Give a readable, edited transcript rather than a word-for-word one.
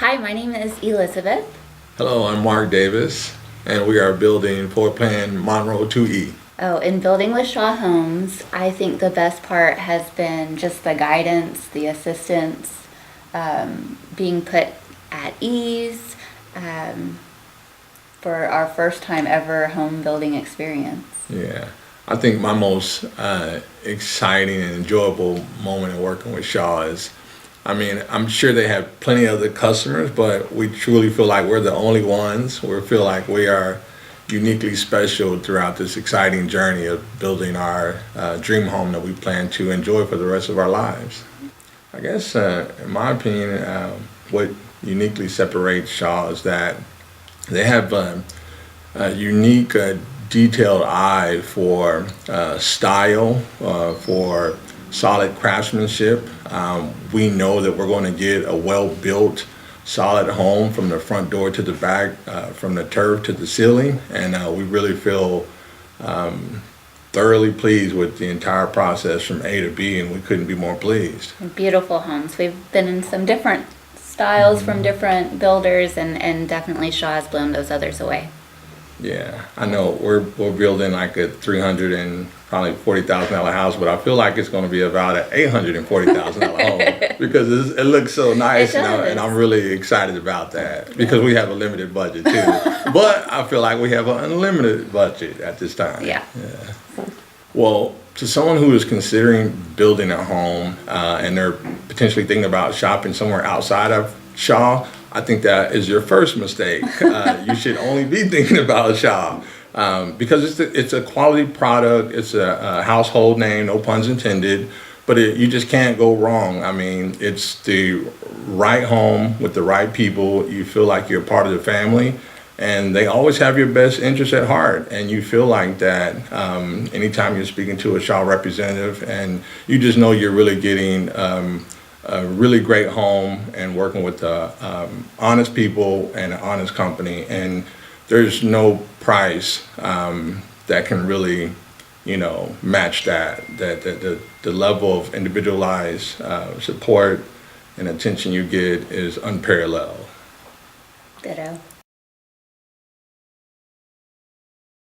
Hi, my name is Elizabeth. Hello, I'm Mark Davis, and we are building floor plan Monroe 2E. Oh, in building with Shaw Homes, I think the best part has been just the guidance, the assistance, being put at ease um, for our first time ever home building experience. Yeah, I think my most exciting and enjoyable moment in working with Shaw is, I'm sure they have plenty of other customers, but we truly feel like we're the only ones. We feel like we are uniquely special throughout this exciting journey of building our dream home that we plan to enjoy for the rest of our lives. I guess, in my opinion, what uniquely separates Shaw is that they have a unique, detailed eye for style, for solid craftsmanship. We know that we're going to get a well-built, solid home from the front door to the back, from the turf to the ceiling, and we really feel thoroughly pleased with the entire process from A to B, and we couldn't be more pleased. Beautiful homes. We've been in some different styles from different builders, and definitely Shaw has blown those others away. Yeah, I know we're building like a 300 and probably $40,000 house, but I feel like it's going to be about an $840,000 home because it looks so nice, and I'm really excited about that because we have a limited budget too. But I feel like we have an unlimited budget at this time. Yeah. Well, to someone who is considering building a home and they're potentially thinking about shopping somewhere outside of Shaw, I think that is your first mistake. You should only be thinking about Shaw because it's a quality product. It's a household name, no puns intended, but you just can't go wrong. I mean, it's the right home with the right people. You feel like you're part of the family, and they always have your best interest at heart. And you feel like that anytime you're speaking to a Shaw representative, and you just know you're really getting a really great home and working with honest people and an honest company. And there's no price that can really, match that. The level of individualized support and attention you get is unparalleled. Ditto.